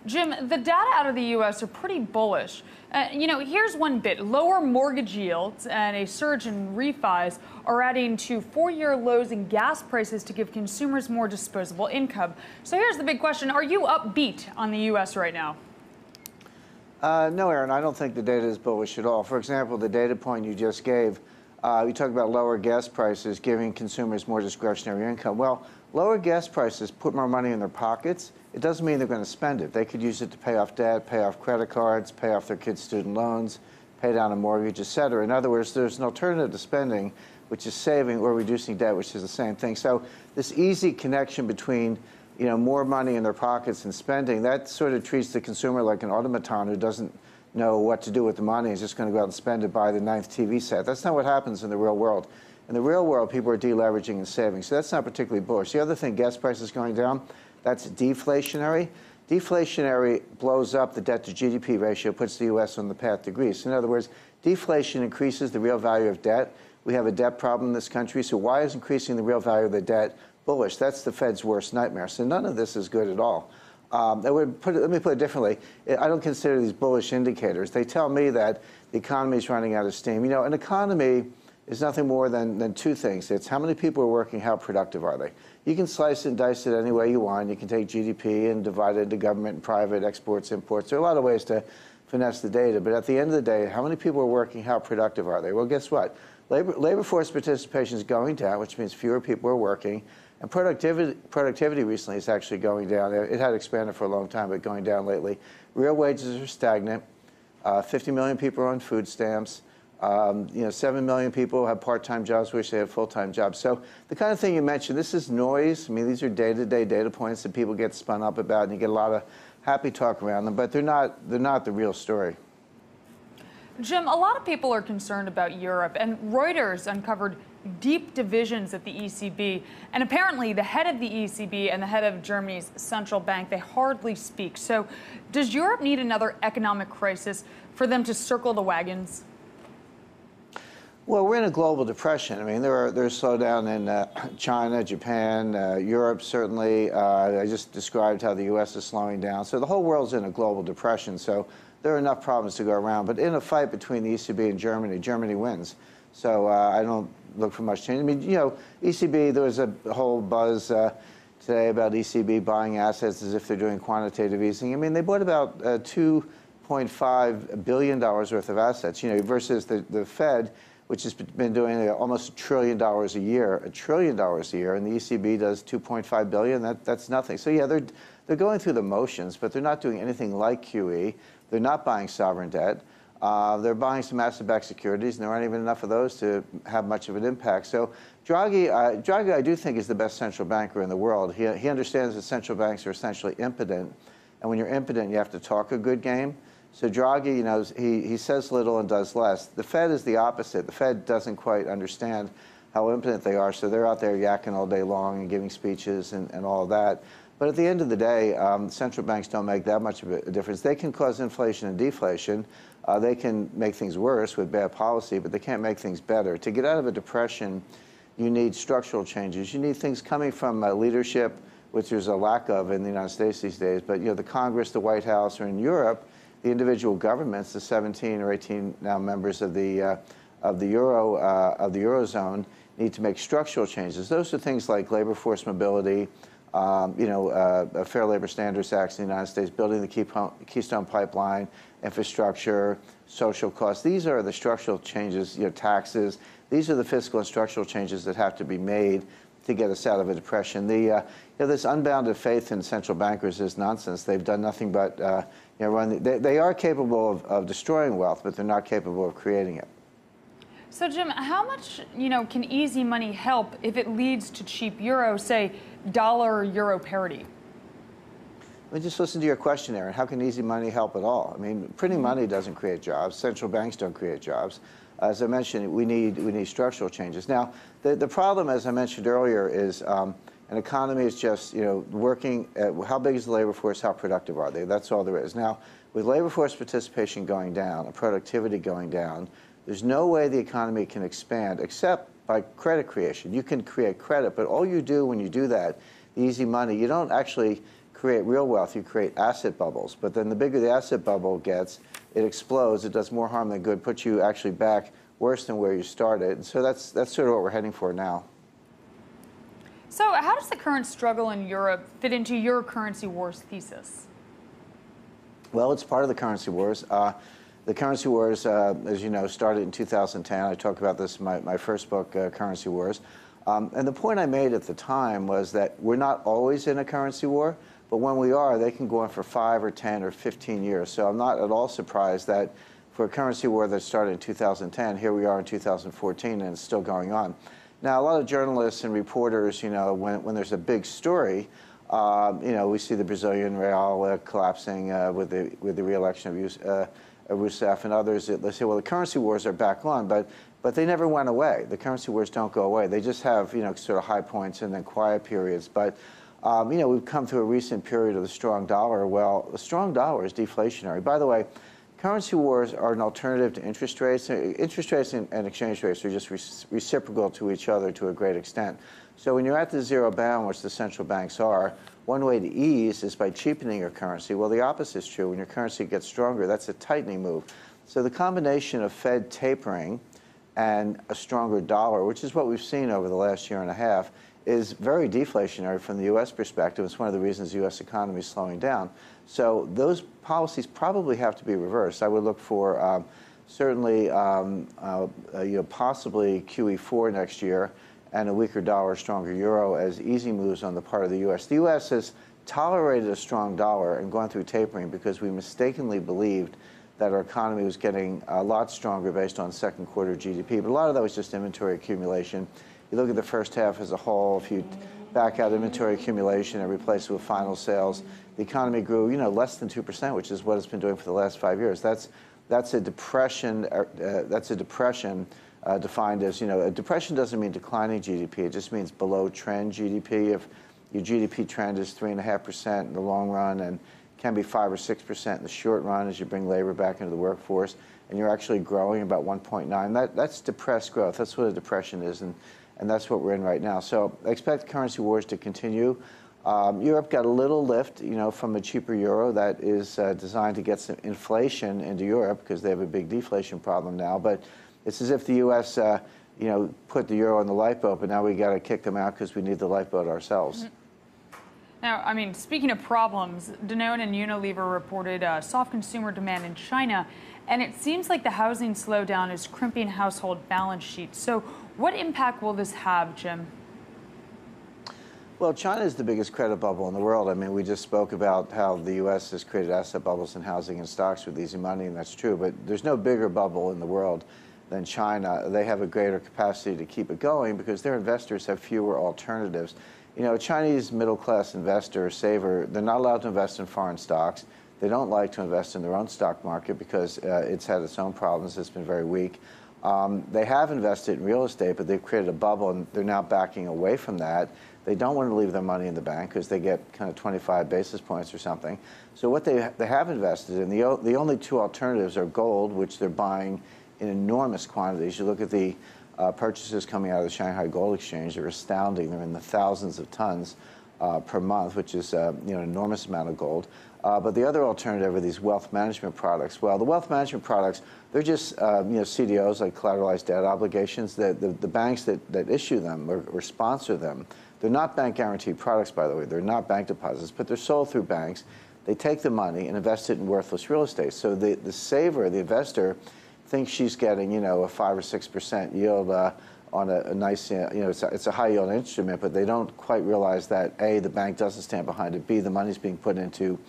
Jim, the data out of the U.S. are pretty bullish. Here's one bit. Lower mortgage yields and a surge in refis are adding to four-year lows in gas prices to give consumers more disposable income. So here's the big question. Are you upbeat on the U.S. right now? No, Aaron, I don't think the data is bullish at all. For example, the data point you just gave, you talk about lower gas prices giving consumers more discretionary income. Well, lower gas prices put more money in their pockets. It doesn't mean they're going to spend it. They could use it to pay off debt, pay off credit cards, pay off their kids' student loans, pay down a mortgage, et cetera. In other words, there's an alternative to spending, which is saving or reducing debt, which is the same thing. So this easy connection between more money in their pockets and spending, that sort of treats the consumer like an automaton who doesn't know what to do with the money. Is just going to go out and spend it, buy the 9th TV set. That's not what happens in the real world. In the real world, people are deleveraging and saving. So that's not particularly bullish. The other thing, gas prices going down, that's deflationary. Deflationary blows up the debt to GDP ratio, puts the U.S. on the path to Greece. In other words, deflation increases the real value of debt. We have a debt problem in this country. So why is increasing the real value of the debt bullish? That's the Fed's worst nightmare. So none of this is good at all. Let me put it differently. I don't consider these bullish indicators. They tell me that the economy is running out of steam. An economy is nothing more than two things. It's how many people are working, how productive are they? You can slice and dice it any way you want. You can take GDP and divide it into government and private, exports, imports. There are a lot of ways to finesse the data. But at the end of the day, how many people are working, how productive are they? Well, guess what? Labor force participation is going down, which means fewer people are working. And productivity recently is actually going down. It had expanded for a long time, but going down lately. Real wages are stagnant. 50 million people are on food stamps. 7 million people have part-time jobs, wish they had full-time jobs. So the kind of thing you mentioned, this is noise. I mean, these are day-to-day data points that people get spun up about, and you get a lot of happy talk around them, but they're not the real story. Jim, a lot of people are concerned about Europe, and Reuters uncovered deep divisions at the ECB. And apparently, the head of the ECB and the head of Germany's central bank, they hardly speak. So does Europe need another economic crisis for them to circle the wagons? Well, we're in a global depression. I mean, there's slowdown in China, Japan, Europe, certainly. I just described how the U.S. is slowing down. So the whole world's in a global depression. So there are enough problems to go around. But in a fight between the ECB and Germany, Germany wins. So I don't look for much change. I mean, ECB, there was a whole buzz today about ECB buying assets as if they're doing quantitative easing. I mean, they bought about $2.5 billion worth of assets, versus the Fed, which has been doing almost $1 trillion a year, $1 trillion a year, and the ECB does $2.5 billion. That's nothing. So yeah, they're going through the motions, but they're not doing anything like QE. They're not buying sovereign debt. They're buying some asset-backed securities, and there aren't even enough of those to have much of an impact. So Draghi, I do think, is the best central banker in the world. He understands that central banks are essentially impotent, and when you're impotent, you have to talk a good game. So Draghi, he says little and does less. The Fed is the opposite. The Fed doesn't quite understand how impotent they are, so they're out there yakking all day long and giving speeches and all of that. But at the end of the day, central banks don't make that much of a difference. They can cause inflation and deflation. They can make things worse with bad policy, but they can't make things better. To get out of a depression, you need structural changes. You need things coming from leadership, which there's a lack of in the United States these days. But the Congress, the White House, or in Europe, the individual governments, the 17 or 18 now members of the Eurozone, need to make structural changes. Those are things like labor force mobility, Fair Labor Standards Act in the United States, building the Keystone Pipeline, infrastructure, social costs. These are the structural changes, taxes. These are the fiscal and structural changes that have to be made to get us out of a depression. This unbounded faith in central bankers is nonsense. They've done nothing but they are capable of destroying wealth, but they're not capable of creating it. So, Jim, how much, can easy money help if it leads to cheap euro, say, dollar-euro parity? Well, just listen to your question, Aaron. How can easy money help at all? I mean, printing money doesn't create jobs. Central banks don't create jobs. As I mentioned, we need structural changes. Now, the problem, as I mentioned earlier, is an economy is just, working at how big is the labor force, how productive are they? That's all there is. Now, with labor force participation going down and productivity going down, there's no way the economy can expand except by credit creation. You can create credit, but all you do when you do that, the easy money, you don't actually create real wealth, you create asset bubbles. But then the bigger the asset bubble gets, it explodes, it does more harm than good, puts you actually back worse than where you started. And so that's sort of what we're heading for now. So how does the current struggle in Europe fit into your currency wars thesis? Well, it's part of the currency wars. The currency wars, as you know, started in 2010. I talk about this in my first book, Currency Wars. And the point I made at the time was that we're not always in a currency war, but when we are, they can go on for 5 or 10 or 15 years. So I'm not at all surprised that for a currency war that started in 2010, here we are in 2014, and it's still going on. Now, a lot of journalists and reporters, you know, when there's a big story, you know, we see the Brazilian real collapsing with the re-election of Rousseff and others. They say, well, the currency wars are back on, but they never went away. The currency wars don't go away. They just have, you know, sort of high points and then quiet periods. But you know, we've come through a recent period of the strong dollar. Well, the strong dollar is deflationary. By the way, currency wars are an alternative to interest rates. Interest rates and exchange rates are just reciprocal to each other to a great extent. So when you're at the zero bound, which the central banks are, one way to ease is by cheapening your currency. Well, the opposite is true. When your currency gets stronger, that's a tightening move. So the combination of Fed tapering and a stronger dollar, which is what we've seen over the last year and a half, is very deflationary from the U.S. perspective. It's one of the reasons the U.S. economy is slowing down. So those policies probably have to be reversed. I would look for certainly, you know, possibly QE4 next year and a weaker dollar, stronger euro as easy moves on the part of the U.S. The U.S. has tolerated a strong dollar and gone through tapering because we mistakenly believed that our economy was getting a lot stronger based on second quarter GDP. But a lot of that was just inventory accumulation. You look at the first half as a whole, if you back out inventory accumulation and replace it with final sales, the economy grew, you know, less than 2%, which is what it's been doing for the last 5 years. That's a depression. Defined as, you know, a depression doesn't mean declining GDP. It just means below trend GDP. If your GDP trend is 3.5% in the long run and can be 5 or 6% in the short run as you bring labor back into the workforce, and you're actually growing about 1.9, that's depressed growth. That's what a depression is, and that's what we're in right now. So I expect currency wars to continue. Europe got a little lift, you know, from a cheaper euro that is designed to get some inflation into Europe because they have a big deflation problem now. But it's as if the U.S., you know, put the euro in the lifeboat, but now we got to kick them out because we need the lifeboat ourselves. Now, I mean, speaking of problems, Danone and Unilever reported soft consumer demand in China, and it seems like the housing slowdown is crimping household balance sheets. So what impact will this have, Jim? Well, China is the biggest credit bubble in the world. I mean, we just spoke about how the U.S. has created asset bubbles in housing and stocks with easy money, and that's true. But there's no bigger bubble in the world than China. They have a greater capacity to keep it going because their investors have fewer alternatives. You know, a Chinese middle-class investor, saver, they're not allowed to invest in foreign stocks. They don't like to invest in their own stock market because it's had its own problems. It's been very weak. They have invested in real estate, but they've created a bubble, and they're now backing away from that. They don't want to leave their money in the bank because they get kind of 25 basis points or something. So what they have invested in, the only two alternatives are gold, which they're buying in enormous quantities. You look at the purchases coming out of the Shanghai Gold Exchange, they're astounding. They're in the thousands of tons per month, which is you know, an enormous amount of gold. But the other alternative are these wealth management products. Well, the wealth management products, they're just you know, CDOs, like collateralized debt obligations. The banks that issue them or sponsor them, they're not bank guaranteed products, by the way. They're not bank deposits, but they're sold through banks. They take the money and invest it in worthless real estate. So the saver, the investor, thinks she's getting, you know, a 5 or 6% yield on a nice, you know, it's a high yield instrument, but they don't quite realize that A, the bank doesn't stand behind it, B, the money's being put into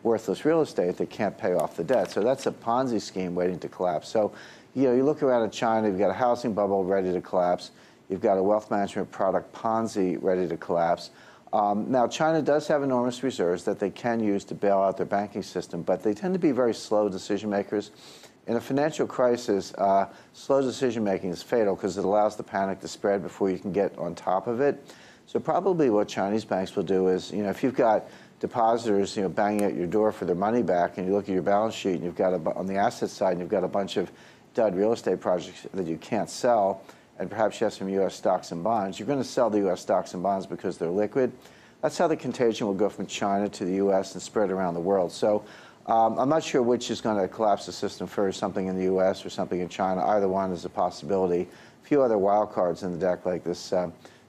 worthless real estate that can't pay off the debt. So that's a Ponzi scheme waiting to collapse. So, you know, you look around at China, you've got a housing bubble ready to collapse. You've got a wealth management product Ponzi ready to collapse. Now, China does have enormous reserves that they can use to bail out their banking system, but they tend to be very slow decision makers. In a financial crisis, slow decision-making is fatal because it allows the panic to spread before you can get on top of it. So probably what Chinese banks will do is, you know, if you've got depositors, you know, banging at your door for their money back, and you look at your balance sheet, and you've got, on the asset side, and you've got a bunch of dud real estate projects that you can't sell, and perhaps you have some U.S. stocks and bonds, you're going to sell the U.S. stocks and bonds because they're liquid. That's how the contagion will go from China to the U.S. and spread around the world. So I'm not sure which is going to collapse the system first, something in the U.S. or something in China. Either one is a possibility. A few other wild cards in the deck, like this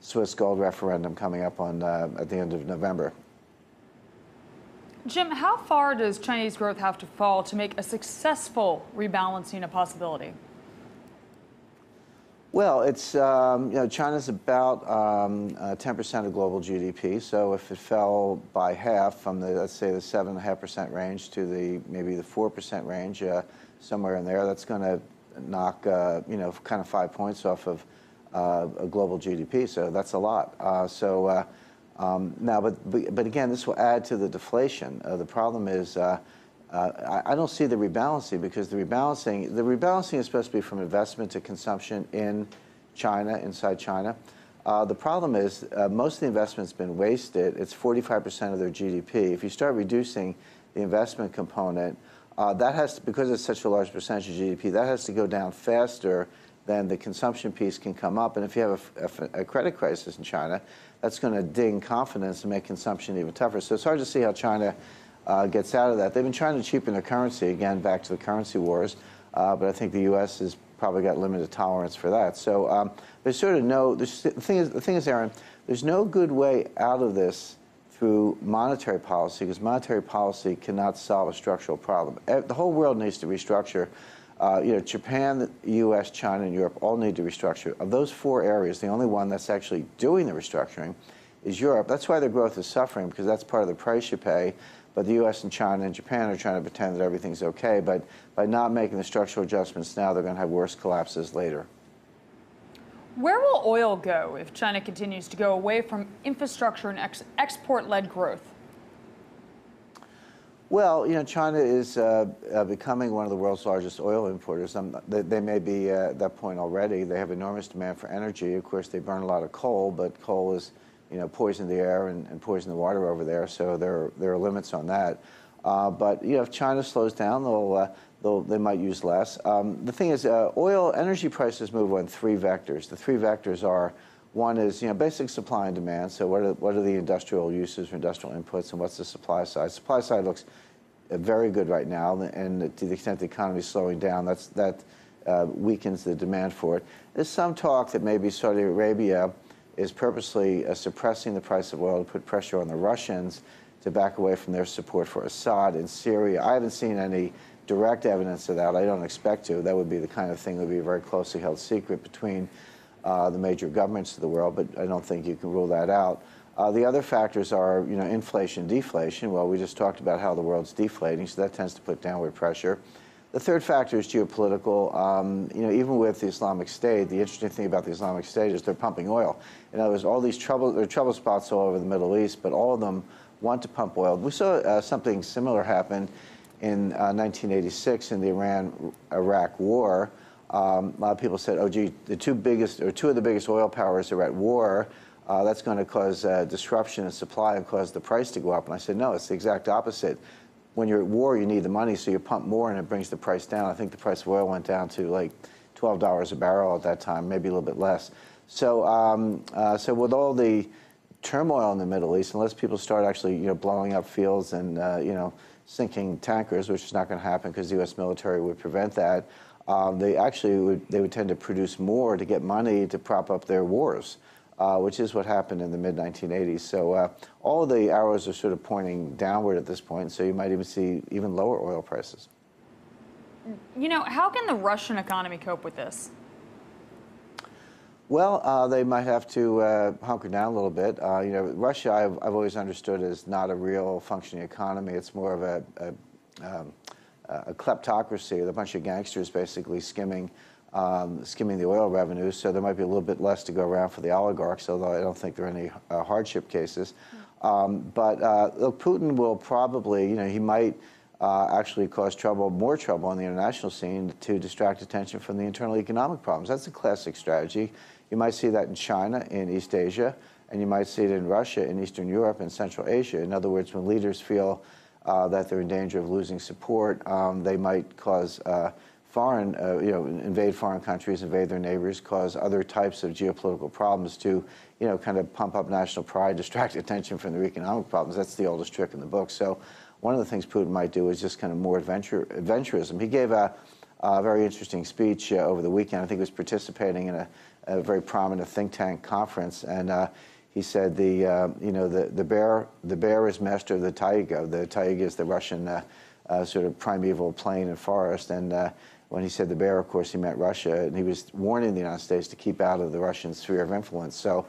Swiss gold referendum coming up on at the end of November. Jim, how far does Chinese growth have to fall to make a successful rebalancing a possibility? Well, it's, China's about 10% of global GDP. So if it fell by half from the, let's say, the 7.5% range to maybe the 4% range, somewhere in there, that's going to knock, kind of 5 points off of a global GDP. So that's a lot. Now, but again, this will add to the deflation. The problem is I don't see the rebalancing, because the rebalancing is supposed to be from investment to consumption in China, inside China. The problem is most of the investment's been wasted. It's 45% of their GDP. If you start reducing the investment component, that has to, because it's such a large percentage of GDP, that has to go down faster than the consumption piece can come up. And if you have a credit crisis in China, that's going to ding confidence and make consumption even tougher. So it's hard to see how China gets out of that. They've been trying to cheapen the currency, again, back to the currency wars, but I think the U.S. has probably got limited tolerance for that. So there's sort of no, the thing is, Aaron, there's no good way out of this through monetary policy, because monetary policy cannot solve a structural problem. The whole world needs to restructure. Japan, the U.S., China, and Europe all need to restructure. Of those 4 areas, the only one that's actually doing the restructuring is Europe. That's why their growth is suffering, because that's part of the price you pay. But the U.S. and China and Japan are trying to pretend that everything's okay. But by not making the structural adjustments now, they're going to have worse collapses later. Where will oil go if China continues to go away from infrastructure and export-led growth? Well, China is becoming one of the world's largest oil importers. They may be at that point already. They have enormous demand for energy. Of course, they burn a lot of coal, but coal is, poison the air and poison the water over there. So there are limits on that. But if China slows down, they might use less. The thing is, energy prices move on 3 vectors. The 3 vectors are: one is, basic supply and demand. So what are the industrial uses for industrial inputs, and what's the supply side? Supply side looks very good right now, and to the extent the economy is slowing down, that weakens the demand for it. There's some talk that maybe Saudi Arabia is purposely suppressing the price of oil to put pressure on the Russians to back away from their support for Assad in Syria. I haven't seen any direct evidence of that. I don't expect to. That would be the kind of thing that would be a very closely held secret between the major governments of the world, but I don't think you can rule that out. The other factors are, inflation, deflation. Well, we just talked about how the world's deflating, so that tends to put downward pressure. The third factor is geopolitical. Even with the Islamic State, the interesting thing about the Islamic State is they're pumping oil. In other words, all these there are trouble spots all over the Middle East, but all of them want to pump oil. We saw something similar happen in 1986 in the Iran-Iraq war. A lot of people said, oh, gee, two of the biggest oil powers are at war. That's going to cause disruption in supply and cause the price to go up. And I said, no, it's the exact opposite. When you're at war, you need the money, so you pump more, and it brings the price down. I think the price of oil went down to like $12 a barrel at that time, maybe a little bit less. So, so with all the turmoil in the Middle East, unless people start actually, blowing up fields and, sinking tankers, which is not going to happen because the U.S. military would prevent that, they would tend to produce more to get money to prop up their wars, which is what happened in the mid-1980s. So all of the arrows are sort of pointing downward at this point, so you might even see even lower oil prices. How can the Russian economy cope with this? Well, they might have to hunker down a little bit. Russia, I've always understood, is not a real functioning economy. It's more of a kleptocracy, with a bunch of gangsters basically skimming the oil revenues. So there might be a little bit less to go around for the oligarchs, although I don't think there are any hardship cases. But look, Putin will probably, he might actually cause more trouble on the international scene to distract attention from the internal economic problems. That's a classic strategy. You might see that in China, in East Asia, and you might see it in Russia, in Eastern Europe, and Central Asia. In other words, when leaders feel that they're in danger of losing support, they might cause invade foreign countries, invade their neighbors, cause other types of geopolitical problems to kind of pump up national pride, distract attention from their economic problems. That's the oldest trick in the book. So one of the things Putin might do is just kind of more adventurism. He gave a very interesting speech over the weekend. I think he was participating in a very prominent think tank conference, and he said the bear is master of the taiga. The taiga is the Russian sort of primeval plain and forest, and when he said the bear, of course, he meant Russia, and he was warning the United States to keep out of the Russian sphere of influence. So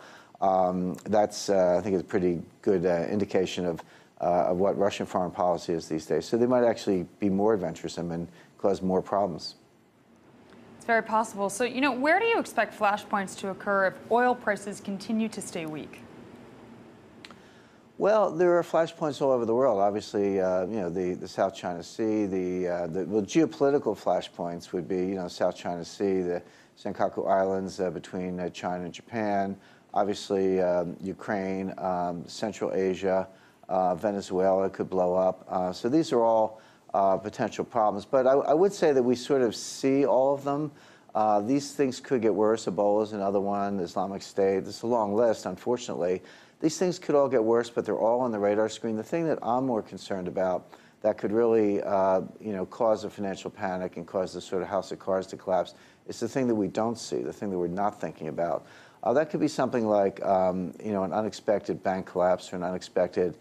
that's, I think, is a pretty good indication of what Russian foreign policy is these days. So they might actually be more adventuresome and cause more problems. It's very possible. So, where do you expect flashpoints to occur if oil prices continue to stay weak? Well, there are flashpoints all over the world. Obviously, the South China Sea, the geopolitical flashpoints would be, South China Sea, the Senkaku Islands between China and Japan, obviously Ukraine, Central Asia, Venezuela could blow up. So these are all potential problems. But I would say that we sort of see all of them. These things could get worse. Ebola is another one, Islamic State. It's a long list, unfortunately. These things could all get worse, but they're all on the radar screen. The thing that I'm more concerned about that could really cause a financial panic and cause the sort of house of cards to collapse is the thing that we don't see, the thing that we're not thinking about. That could be something like an unexpected bank collapse or an unexpected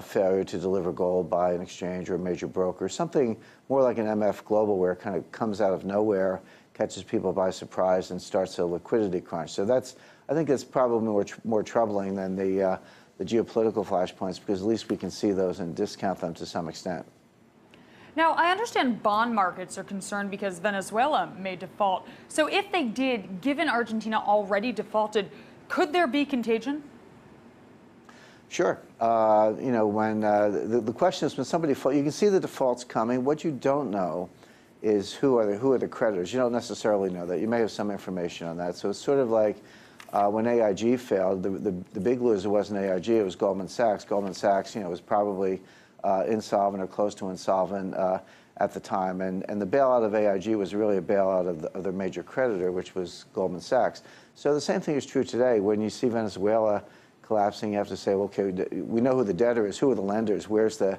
failure to deliver gold by an exchange or a major broker, something more like an MF Global where it kind of comes out of nowhere, catches people by surprise, and starts a liquidity crunch. So I think that's probably more troubling than the geopolitical flashpoints, because at least we can see those and discount them to some extent. Now, I understand bond markets are concerned because Venezuela may default. So if they did, given Argentina already defaulted, could there be contagion? Sure. When the question is when somebody defaults, you can see the defaults coming. What you don't know is who are the creditors. You don't necessarily know that. You may have some information on that. So it's sort of like when AIG failed, the big loser wasn't AIG, it was Goldman Sachs. Goldman Sachs, was probably insolvent or close to insolvent at the time. And the bailout of AIG was really a bailout of their major creditor, which was Goldman Sachs. So the same thing is true today. When you see Venezuela collapsing, you have to say, well, okay, we know who the debtor is. Who are the lenders? Where's the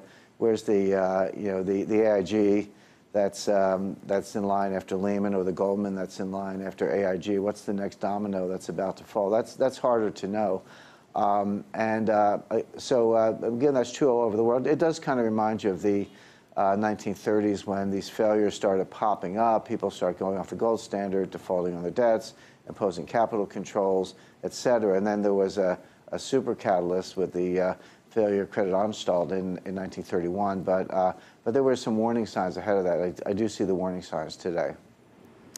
AIG that's in line after Lehman, or the Goldman that's in line after AIG? What's the next domino that's about to fall? That's harder to know. So again, that's true all over the world. It does kind of remind you of the 1930s when these failures started popping up. People started going off the gold standard, defaulting on their debts, imposing capital controls, et cetera. And then there was a super catalyst with the failure of Credit Anstalt in 1931. But there were some warning signs ahead of that. I do see the warning signs today.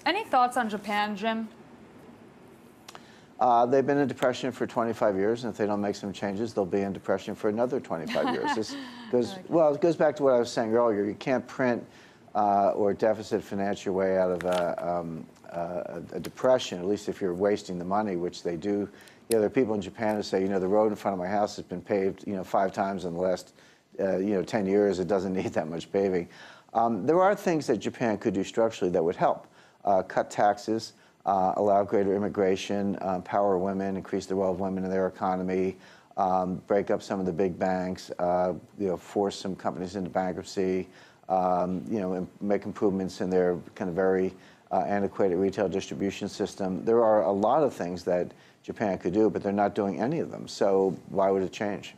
Any thoughts on Japan, Jim? They've been in depression for 25 years, and if they don't make some changes, they'll be in depression for another 25 years. It goes back to what I was saying earlier. You can't print or deficit finance your way out of a depression, at least if you're wasting the money, which they do. There are people in Japan who say, the road in front of my house has been paved, 5 times in the last, 10 years. It doesn't need that much paving. There are things that Japan could do structurally that would help. Cut taxes, allow greater immigration, empower women, increase the role of women in their economy, break up some of the big banks, force some companies into bankruptcy, make improvements in their kind of very antiquated retail distribution system. There are a lot of things that Japan could do, but they're not doing any of them. So why would it change?